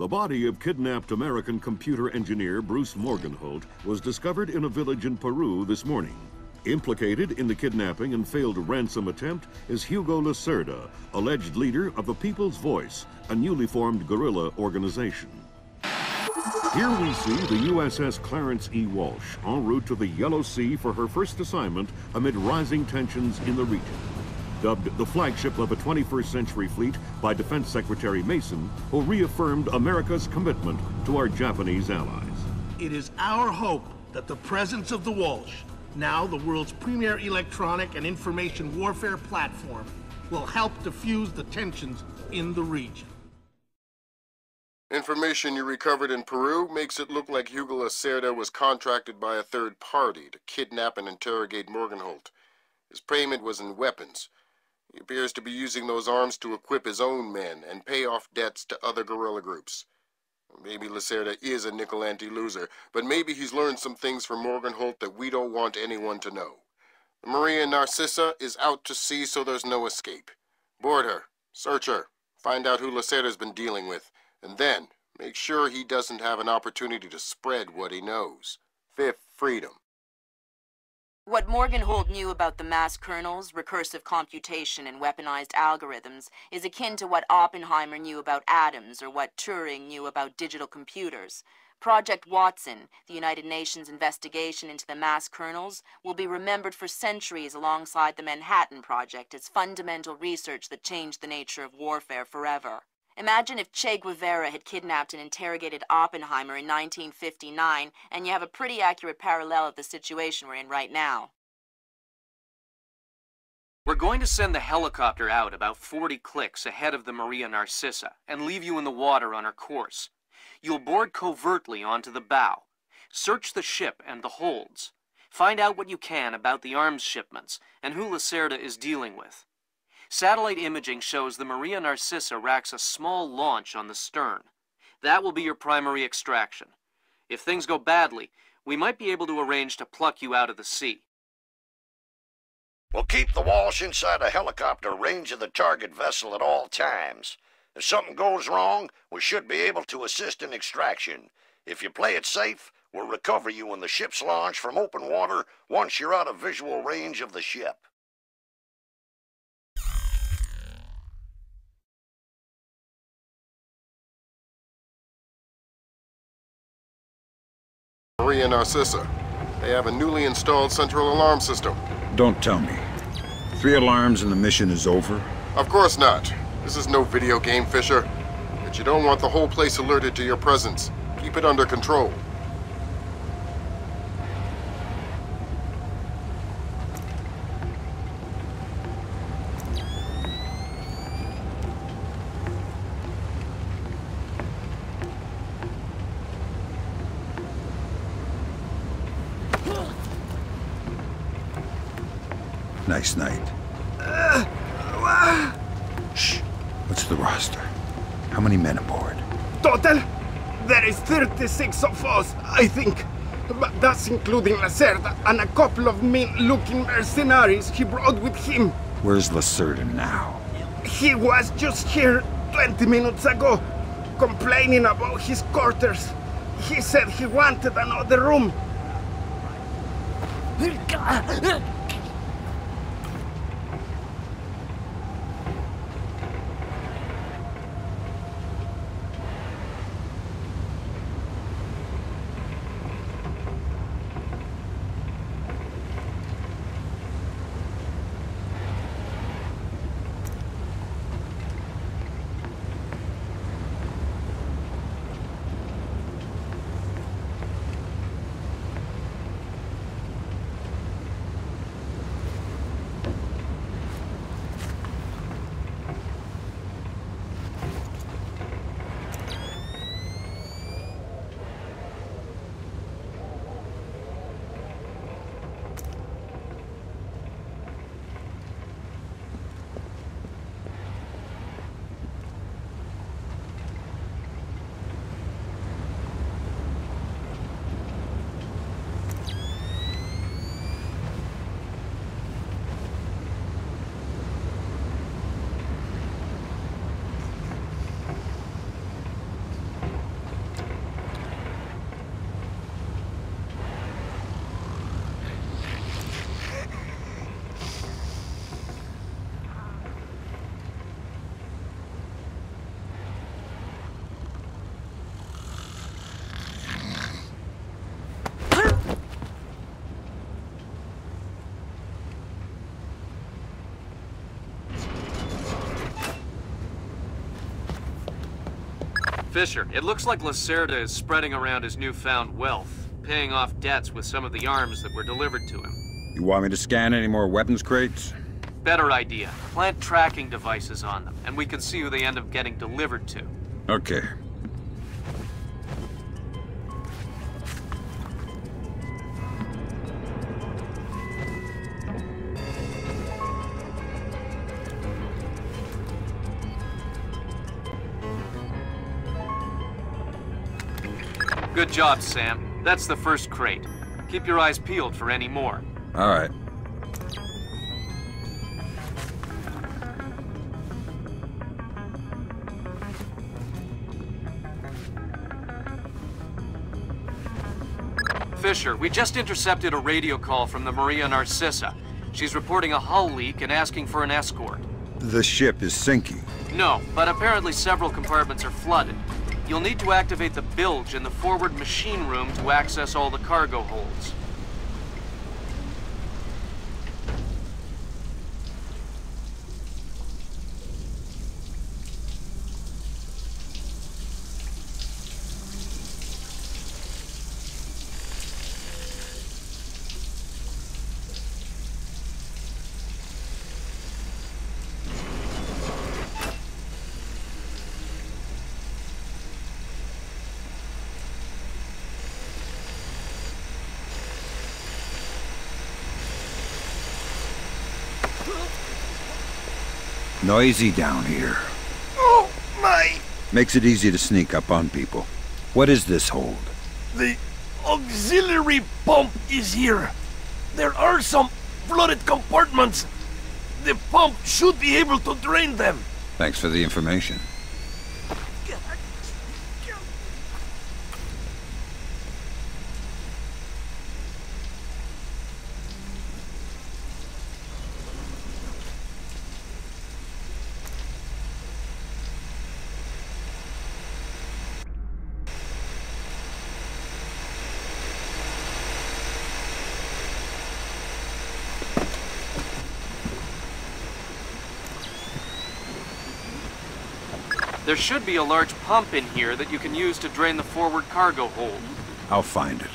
The body of kidnapped American computer engineer Bruce Morgenholt was discovered in a village in Peru this morning. Implicated in the kidnapping and failed ransom attempt is Hugo Lacerda, alleged leader of the People's Voice, a newly formed guerrilla organization. Here we see the USS Clarence E. Walsh en route to the Yellow Sea for her first assignment amid rising tensions in the region. Dubbed the flagship of a 21st century fleet by Defense Secretary Mason, who reaffirmed America's commitment to our Japanese allies. It is our hope that the presence of the Walsh, now the world's premier electronic and information warfare platform, will help diffuse the tensions in the region. Information you recovered in Peru makes it look like Hugo Lacerda was contracted by a third party to kidnap and interrogate Morgenholt. His payment was in weapons. He appears to be using those arms to equip his own men and pay off debts to other guerrilla groups. Maybe Lacerda is a nickel-ante loser, but maybe he's learned some things from Morgenholt that we don't want anyone to know. The Maria Narcissa is out to sea, so there's no escape. Board her, search her, find out who Lacerda's been dealing with, and then make sure he doesn't have an opportunity to spread what he knows. Fifth freedom. What Morgenholt knew about the mass kernels, recursive computation, and weaponized algorithms is akin to what Oppenheimer knew about atoms or what Turing knew about digital computers. Project Watson, the United Nations investigation into the mass kernels, will be remembered for centuries alongside the Manhattan Project as fundamental research that changed the nature of warfare forever. Imagine if Che Guevara had kidnapped and interrogated Oppenheimer in 1959, and you have a pretty accurate parallel of the situation we're in right now. We're going to send the helicopter out about 40 clicks ahead of the Maria Narcissa and leave you in the water on her course. You'll board covertly onto the bow, search the ship and the holds, find out what you can about the arms shipments and who Lacerda is dealing with. Satellite imaging shows the Maria Narcissa racks a small launch on the stern. That will be your primary extraction. If things go badly, we might be able to arrange to pluck you out of the sea. We'll keep the Walsh inside a helicopter range of the target vessel at all times. If something goes wrong, we should be able to assist in extraction. If you play it safe, we'll recover you when the ship's launched from open water once you're out of visual range of the ship. Maria Narcissa. They have a newly installed central alarm system. Don't tell me. 3 alarms and the mission is over? Of course not. This is no video game, Fisher. But you don't want the whole place alerted to your presence. Keep it under control. Nice night. Shh. What's the roster? How many men aboard? Total? There is 36 of us, I think. But that's including Lacerda and a couple of mean-looking mercenaries he brought with him. Where's Lacerda now? He was just here 20 minutes ago, complaining about his quarters. He said he wanted another room. Fisher, it looks like Lacerda is spreading around his newfound wealth, paying off debts with some of the arms that were delivered to him. You want me to scan any more weapons crates? Better idea. Plant tracking devices on them, and we can see who they end up getting delivered to. Okay. Good job, Sam. That's the first crate. Keep your eyes peeled for any more. All right. Fisher, we just intercepted a radio call from the Maria Narcissa. She's reporting a hull leak and asking for an escort. The ship is sinking. No, but apparently several compartments are flooded. You'll need to activate the bilge in the forward machine room to access all the cargo holds. Noisy down here. Oh, my! Makes it easy to sneak up on people. What is this hold? The auxiliary pump is here. There are some flooded compartments. The pump should be able to drain them. Thanks for the information. There should be a large pump in here that you can use to drain the forward cargo hold. I'll find it.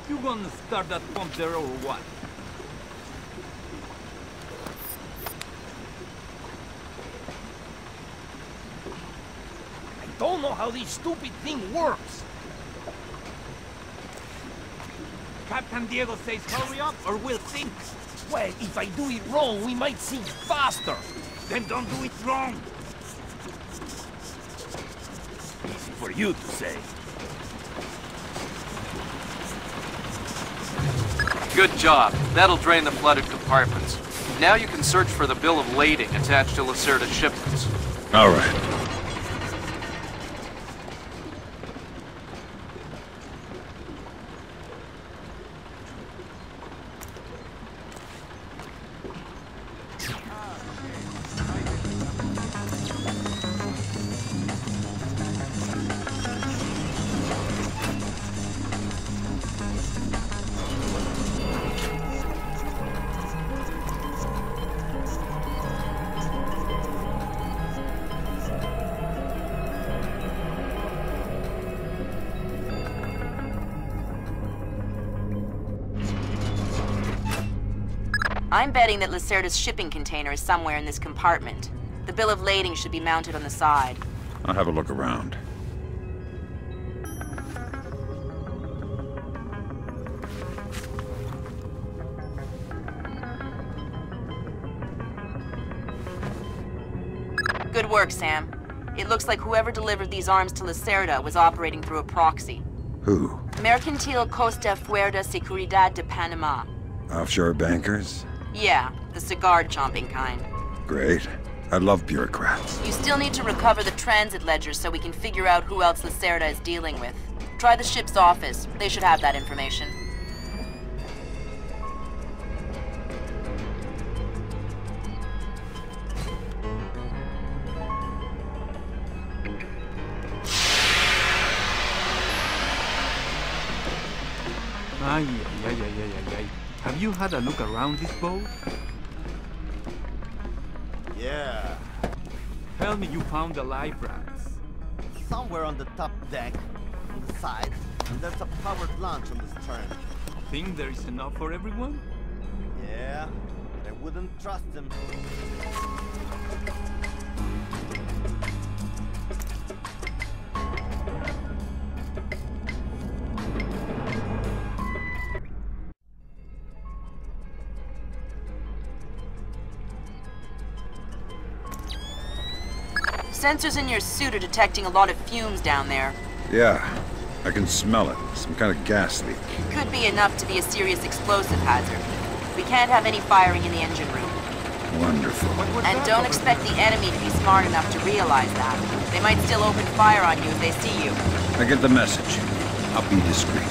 You gonna start that pump there or what? I don't know how this stupid thing works. Captain Diego says hurry up or we'll sink. Well, if I do it wrong, we might sink faster. Then don't do it wrong. Easy for you to say. Good job. That'll drain the flooded compartments. Now you can search for the bill of lading attached to Lacerda's shipments. All right. I'm betting that Lacerda's shipping container is somewhere in this compartment. The bill of lading should be mounted on the side. I'll have a look around. Good work, Sam. It looks like whoever delivered these arms to Lacerda was operating through a proxy. Who? Mercantil Costa Fuerza Seguridad de Panama. Offshore bankers? Yeah, the cigar-chomping kind. Great. I love bureaucrats. You still need to recover the transit ledgers so we can figure out who else Lacerda is dealing with. Try the ship's office. They should have that information. Ay. Have you had a look around this boat? Yeah. Tell me you found the life rafts. Somewhere on the top deck, on the side, and there's a powered launch on the stern. Think there is enough for everyone? Yeah, but I wouldn't trust them. Sensors in your suit are detecting a lot of fumes down there. Yeah, I can smell it. Some kind of gas leak. Could be enough to be a serious explosive hazard. We can't have any firing in the engine room. Wonderful. And don't expect the enemy to be smart enough to realize that. They might still open fire on you if they see you. I get the message. I'll be discreet.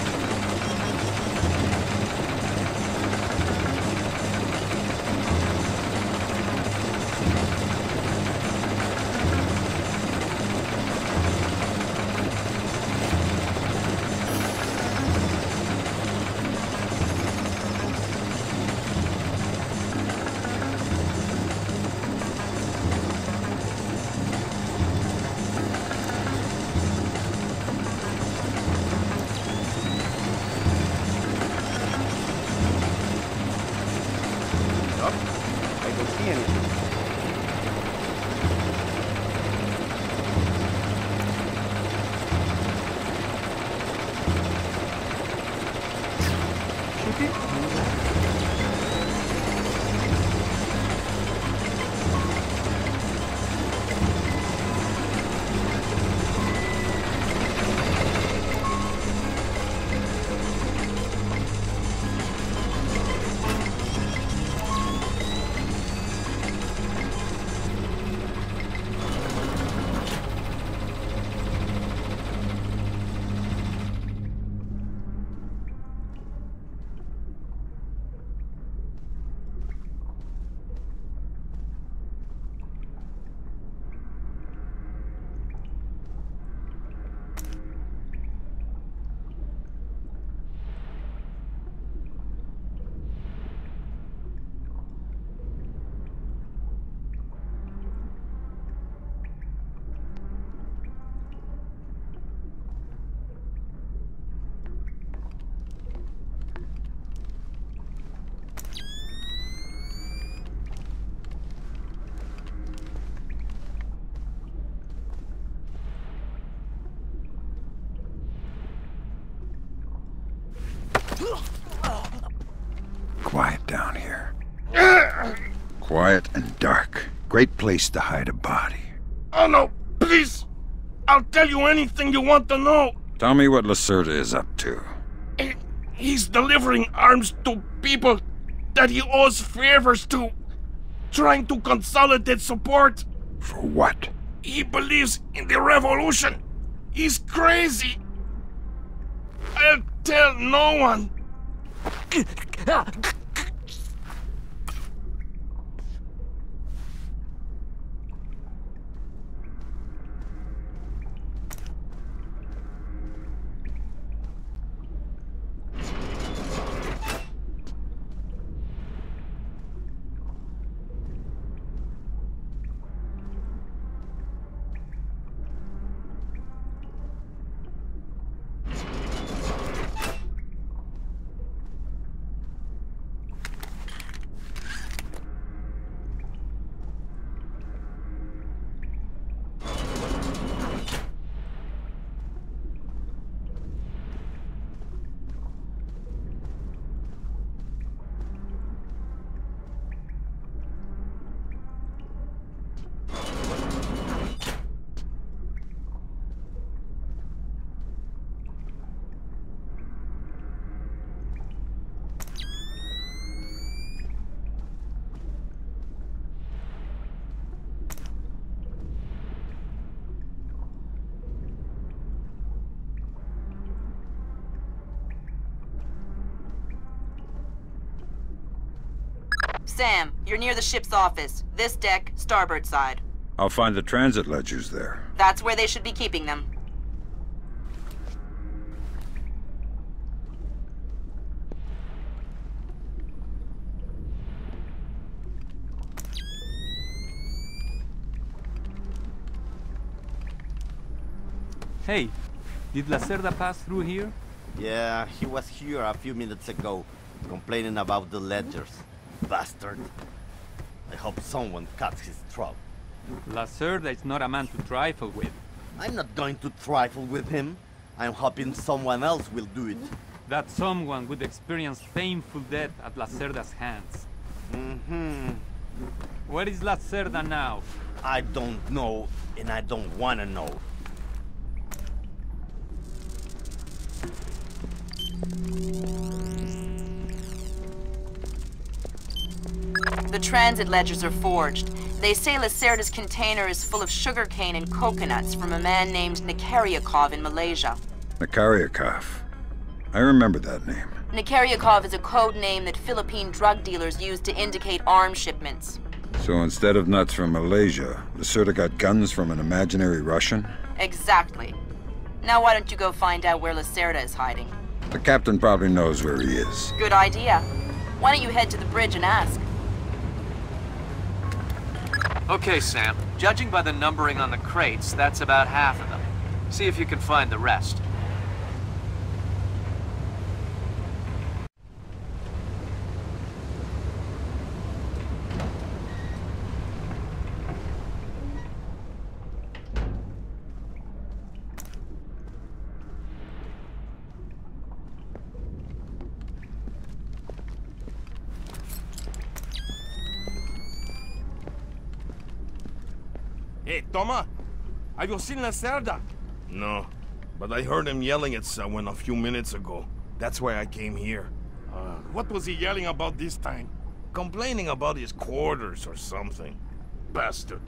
Quiet down here. Quiet and dark. Great place to hide a body. Oh no, please! I'll tell you anything you want to know. Tell me what Lacerda is up to. He's delivering arms to people that he owes favors to. Trying to consolidate support. For what? He believes in the revolution. He's crazy. I'll tell no one. Sam, you're near the ship's office. This deck, starboard side. I'll find the transit ledgers there. That's where they should be keeping them. Hey, did Lacerda pass through here? Yeah, he was here a few minutes ago, complaining about the ledgers. Bastard. I hope someone cuts his throat. Lacerda is not a man to trifle with. I'm not going to trifle with him. I'm hoping someone else will do it. That someone would experience painful death at Lacerda's hands. Where is Lacerda now? I don't know, and I don't want to know. The transit ledgers are forged. They say Lacerda's container is full of sugarcane and coconuts from a man named Nikaryakov in Malaysia. Nikaryakov. I remember that name. Nikaryakov is a code name that Philippine drug dealers use to indicate arms shipments. So instead of nuts from Malaysia, Lacerda got guns from an imaginary Russian? Exactly. Now why don't you go find out where Lacerda is hiding? The captain probably knows where he is. Good idea. Why don't you head to the bridge and ask? Okay, Sam. Judging by the numbering on the crates, that's about half of them. See if you can find the rest. Hey, Toma! Have you seen Lacerda? No, but I heard him yelling at someone a few minutes ago. That's why I came here. What was he yelling about this time? Complaining about his quarters or something. Bastard.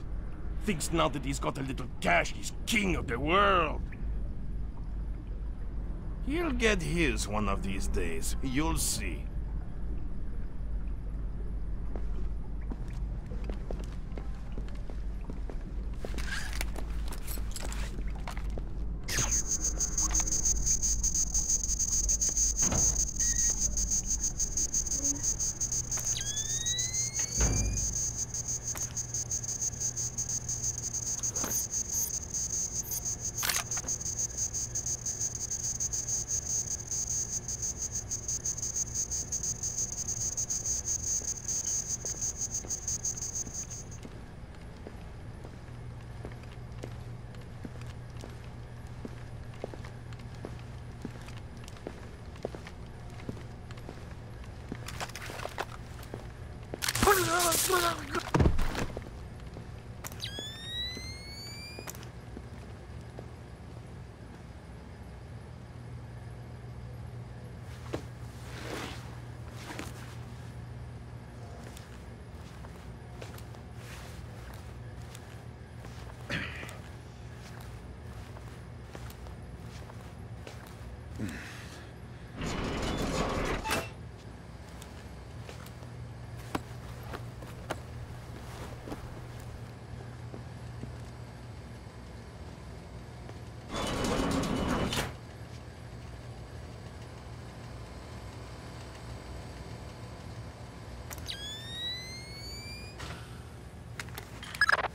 Thinks now that he's got a little cash, he's king of the world. He'll get his one of these days. You'll see.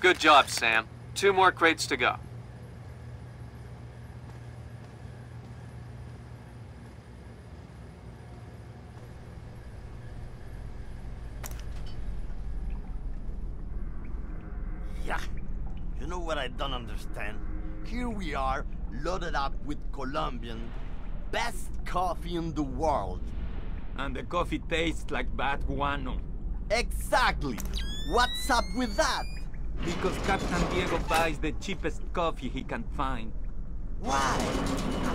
Good job, Sam. 2 more crates to go. Yeah. You know what I don't understand? Here we are, loaded up with Colombian, best coffee in the world. And the coffee tastes like bad guano. Exactly! What's up with that? Because Captain Diego buys the cheapest coffee he can find. Why?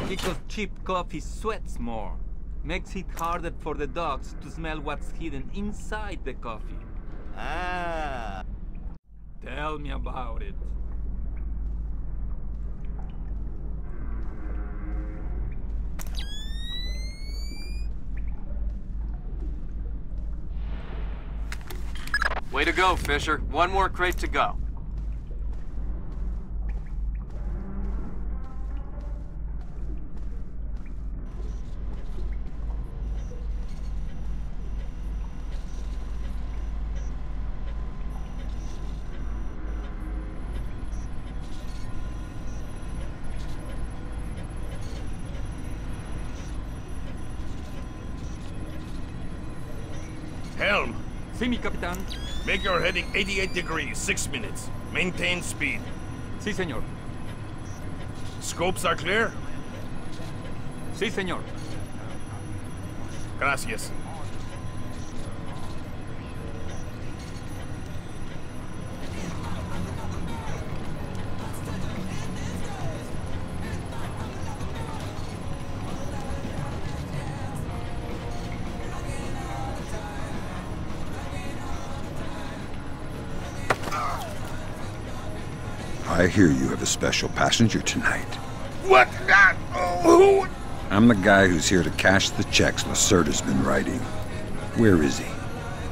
Because cheap coffee sweats more. Makes it harder for the dogs to smell what's hidden inside the coffee. Ah. Tell me about it. Way to go, Fisher. 1 more crate to go. Helm. See me, Capitan. Make your heading 88 degrees, 6 minutes. Maintain speed. Si, senor. Scopes are clear? Si, senor. Gracias. I hear you have a special passenger tonight. What? Who? I'm the guy who's here to cash the checks Lacerda's been writing. Where is he?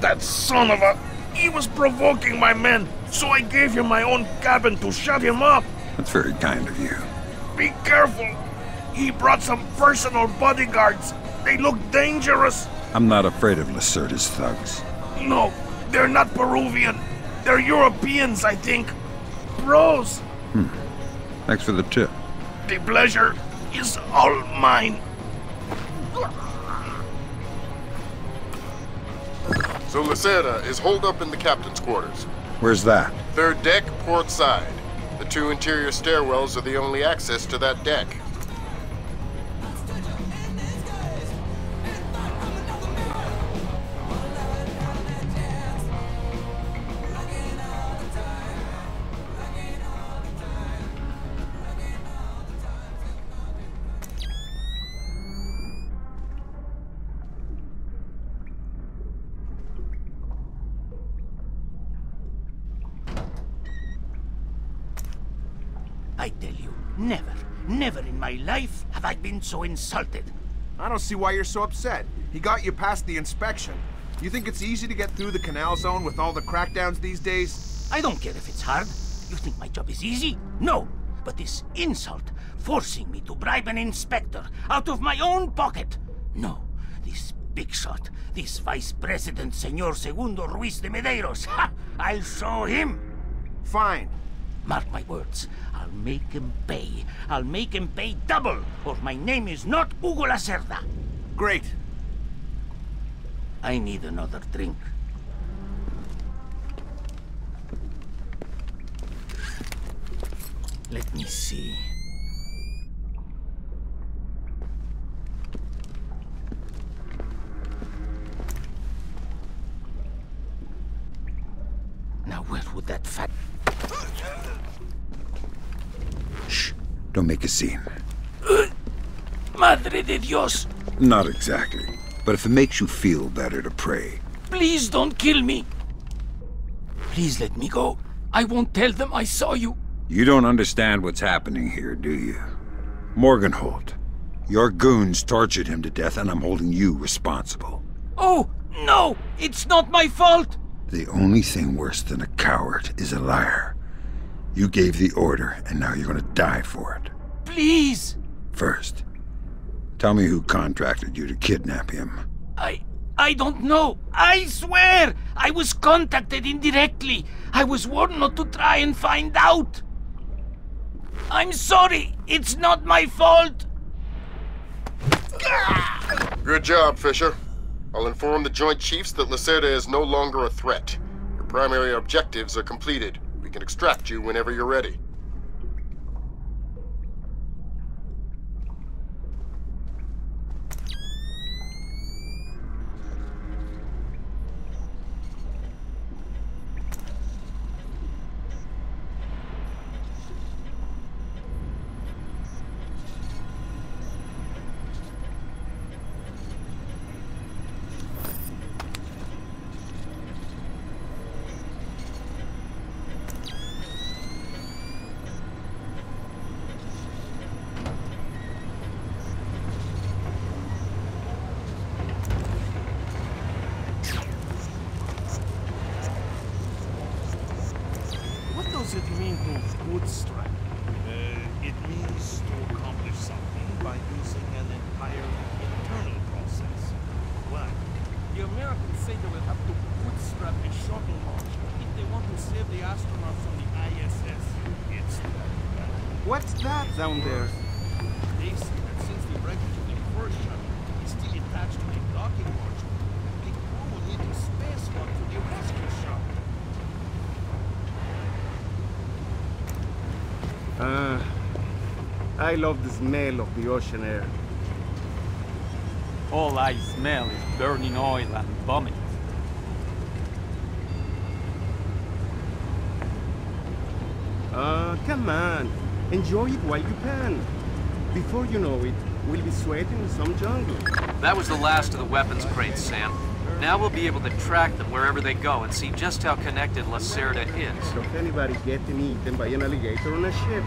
That son of a... He was provoking my men, so I gave him my own cabin to shut him up. That's very kind of you. Be careful. He brought some personal bodyguards. They look dangerous. I'm not afraid of Lacerda's thugs. No, they're not Peruvian. They're Europeans, I think. Bros. Thanks for the tip. The pleasure is all mine. So Lacerda is holed up in the captain's quarters. Where's that? Third deck, port side. The 2 interior stairwells are the only access to that deck. I tell you, never in my life have I been so insulted. I don't see why you're so upset. He got you past the inspection. You think it's easy to get through the canal zone with all the crackdowns these days? I don't care if it's hard. You think my job is easy? No. But this insult, forcing me to bribe an inspector out of my own pocket. No. This big shot, this Vice President, Senor Segundo Ruiz de Medeiros. Ha! I'll show him. Fine. Mark my words. I'll make him pay. I'll make him pay double, or my name is not Hugo Lacerda. Great. I need another drink. Let me see. Now where would that fat... Shh. Don't make a scene. Madre de Dios! Not exactly. But if it makes you feel better to pray. Please don't kill me! Please let me go. I won't tell them I saw you. You don't understand what's happening here, do you? Morgenholt. Your goons tortured him to death, and I'm holding you responsible. Oh, no! It's not my fault! The only thing worse than a coward is a liar. You gave the order, and now you're gonna die for it. Please! First, tell me who contracted you to kidnap him. I don't know. I swear! I was contacted indirectly. I was warned not to try and find out. I'm sorry. It's not my fault. Good job, Fisher. I'll inform the Joint Chiefs that Lacerda is no longer a threat. Your primary objectives are completed. We can extract you whenever you're ready. What does it mean to bootstrap? It means to accomplish something by using an entirely internal process. Why? The Americans say they will have to bootstrap a shuttle launch if they want to save the astronauts from the ISS. It's that bad. What's that down there? They say that since the wreckage of the first shuttle is still attached to the docking module, the crew will need to spare I love the smell of the ocean air. All I smell is burning oil and vomit. Come on. Enjoy it while you can. Before you know it, we'll be sweating in some jungle. That was the last of the weapons crates, Sam. Now we'll be able to track them wherever they go and see just how connected Lacerda is. So if anybody getting eaten by an alligator on a ship.